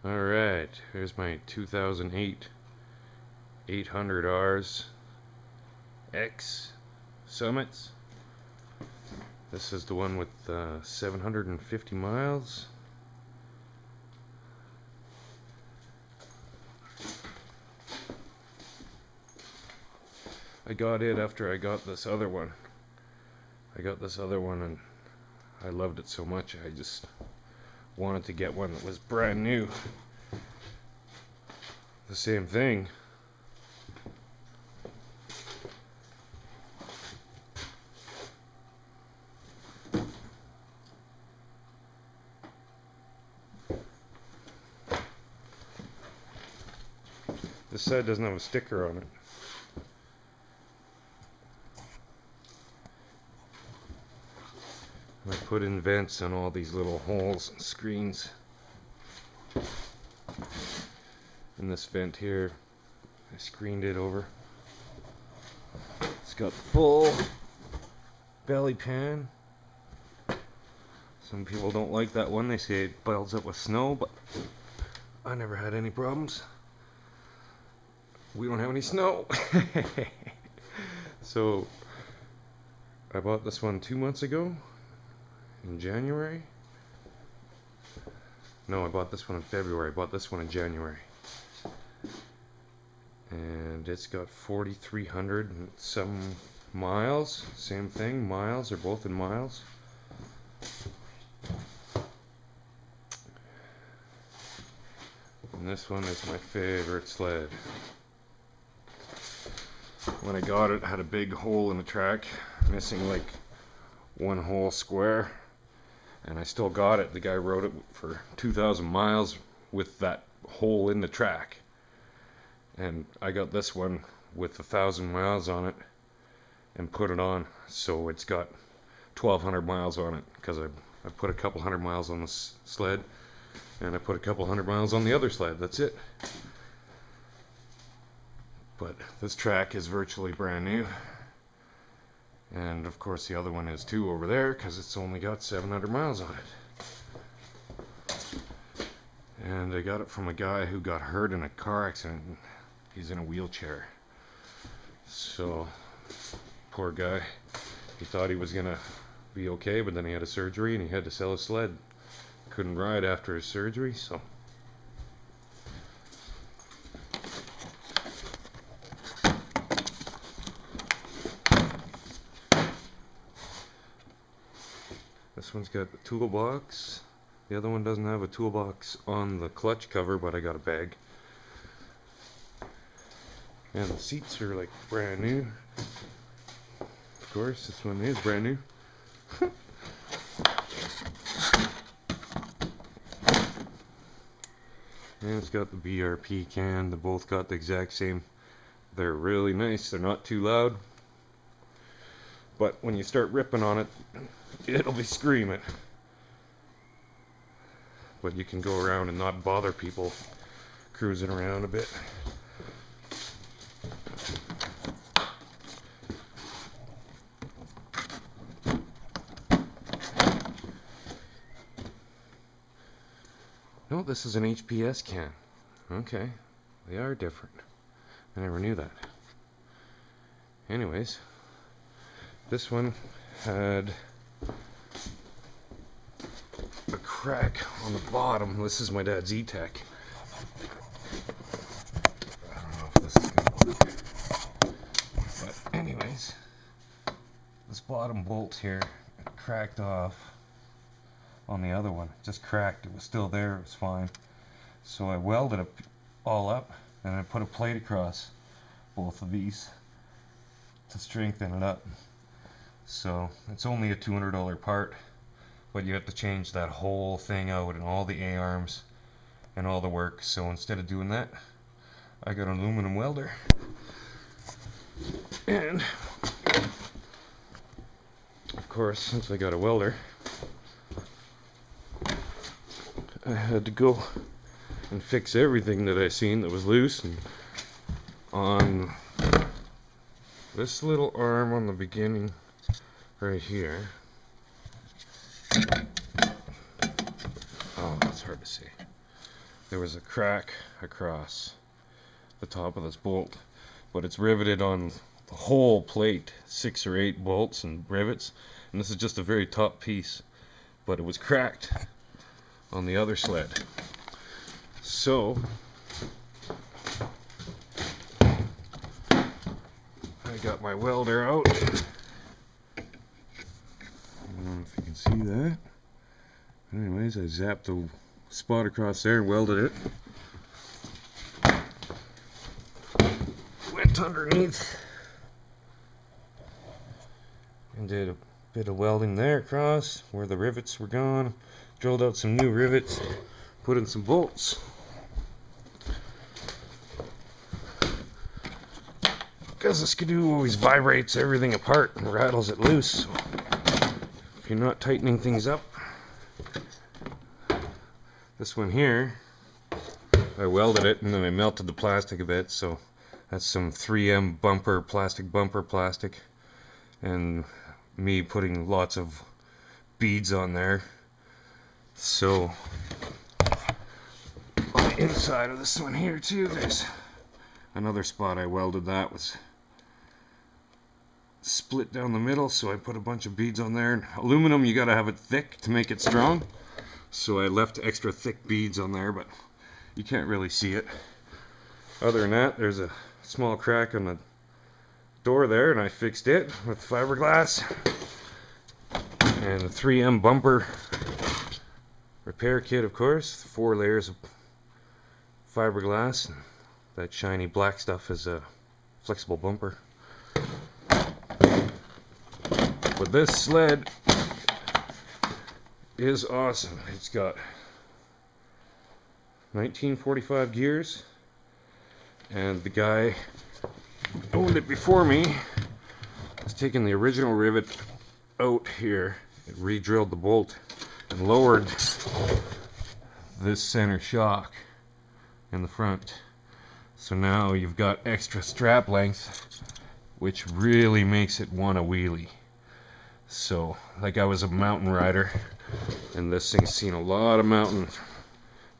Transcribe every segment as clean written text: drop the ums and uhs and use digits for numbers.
Alright, here's my 2008 800Rs X Summits. This is the one with 750 miles. I got it after I got this other one. And I loved it so much I just wanted to get one that was brand new. The same thing. This side doesn't have a sticker on it. I put in vents on all these little holes and screens. In this vent here, I screened it over. It's got full belly pan. Some people don't like that one. They say it builds up with snow, but I never had any problems. We don't have any snow. So I bought this one 2 months ago in January. No, I bought this one in February. I bought this one in January. And it's got 4,300 and some miles. Same thing, miles, they're both in miles. And this one is my favorite sled. When I got it, it had a big hole in the track, missing like one whole square. And I still got it. The guy wrote it for 2,000 miles with that hole in the track. And I got this one with 1,000 miles on it and put it on. So it's got 1,200 miles on it because I put a couple hundred miles on this sled and I put a couple hundred miles on the other sled. That's it. But this track is virtually brand new. And of course the other one is too over there because it's only got 700 miles on it. And I got it from a guy who got hurt in a car accident. He's in a wheelchair. So, poor guy. He thought he was gonna be okay, but then he had a surgery and he had to sell his sled. Couldn't ride after his surgery, so. This one's got a toolbox. The other one doesn't have a toolbox on the clutch cover, but I got a bag. And the seats are like brand new. Of course, this one is brand new. And it's got the BRP can. They both got the exact same. They're really nice. They're not too loud. But when you start ripping on it, it'll be screaming. But you can go around and not bother people cruising around a bit. No, this is an HPS can. Okay, they are different. I never knew that. Anyways, this one had a crack on the bottom. This is my dad's Etec. I don't know if this is gonna work. But anyways, this bottom bolt here cracked off on the other one. It just cracked. It was still there. It was fine. So I welded it all up and I put a plate across both of these to strengthen it up. So it's only a $200 part, but you have to change that whole thing out and all the A-arms and all the work. So instead of doing that, I got an aluminum welder. And of course, since I got a welder, I had to go and fix everything that I seen that was loose. And on this little arm on the beginning right here, oh, that's hard to see. there was a crack across the top of this bolt, but it's riveted on the whole plate, 6 or 8 bolts and rivets, and this is just a very top piece, but it was cracked on the other sled. So I got my welder out. I don't know if you can see that. Anyways, I zapped the spot across there and welded it. Went underneath and did a bit of welding there across where the rivets were gone. Drilled out some new rivets, put in some bolts. Because the skidoo always vibrates everything apart and rattles it loose. So if you're not tightening things up, this one here, I welded it and then I melted the plastic a bit, so that's some 3M bumper plastic, and me putting lots of beads on there. So on the inside of this one here too, there's another spot I welded that was split down the middle, so I put a bunch of beads on there. And aluminum, you gotta have it thick to make it strong, so I left extra thick beads on there, but you can't really see it. Other than that, there's a small crack on the door there, and I fixed it with fiberglass and a 3M bumper repair kit, of course. 4 layers of fiberglass, and that shiny black stuff is a flexible bumper. But this sled is awesome. It's got 1945 gears, and the guy who owned it before me has taken the original rivet out here and re-drilled the bolt and lowered this center shock in the front. So now you've got extra strap length, which really makes it want to wheelie. So, like, I was a mountain rider, and this thing's seen a lot of mountain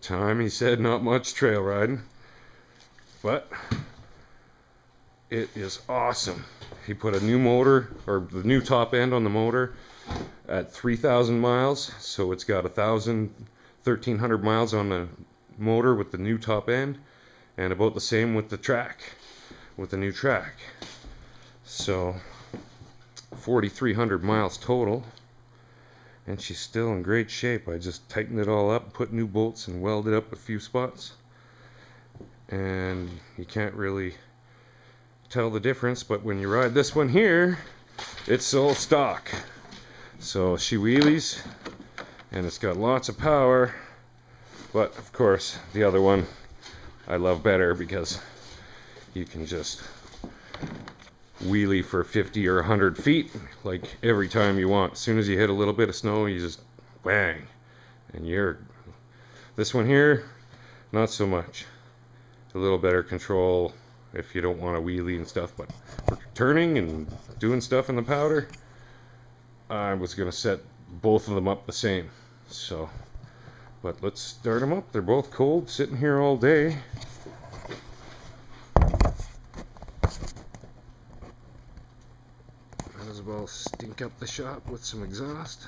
time. He said not much trail riding, but it is awesome. He put a new motor, or the new top end on the motor at 3,000 miles, so it's got 1,300 miles on the motor with the new top end, and about the same with the track, with the new track. So 4,300 miles total, and she's still in great shape. I just tightened it all up, put new bolts, and welded up a few spots, and you can't really tell the difference, but when you ride this one here, it's all stock. So she wheelies, and it's got lots of power, but of course the other one I love better because you can just wheelie for 50 or 100 feet like every time you want. As soon as you hit a little bit of snow, you just bang, and you're. This one here, not so much. A little better control if you don't want to wheelie and stuff, but for turning and doing stuff in the powder, I was gonna set both of them up the same. So, but let's start them up. They're both cold, sitting here all day. Might as well stink up the shop with some exhaust.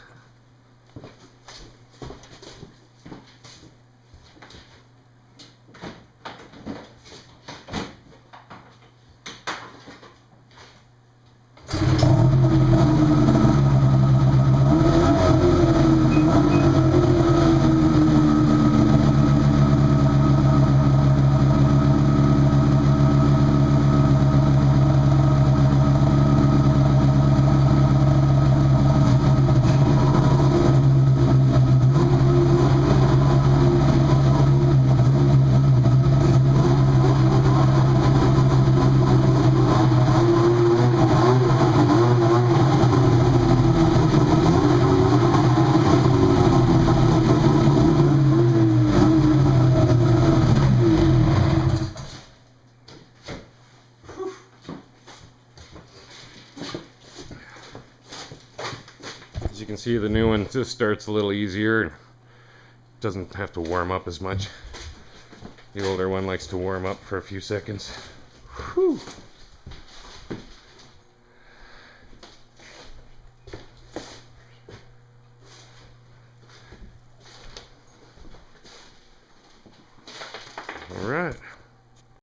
As you can see, the new one just starts a little easier, doesn't have to warm up as much. The older one likes to warm up for a few seconds. Whew. All right.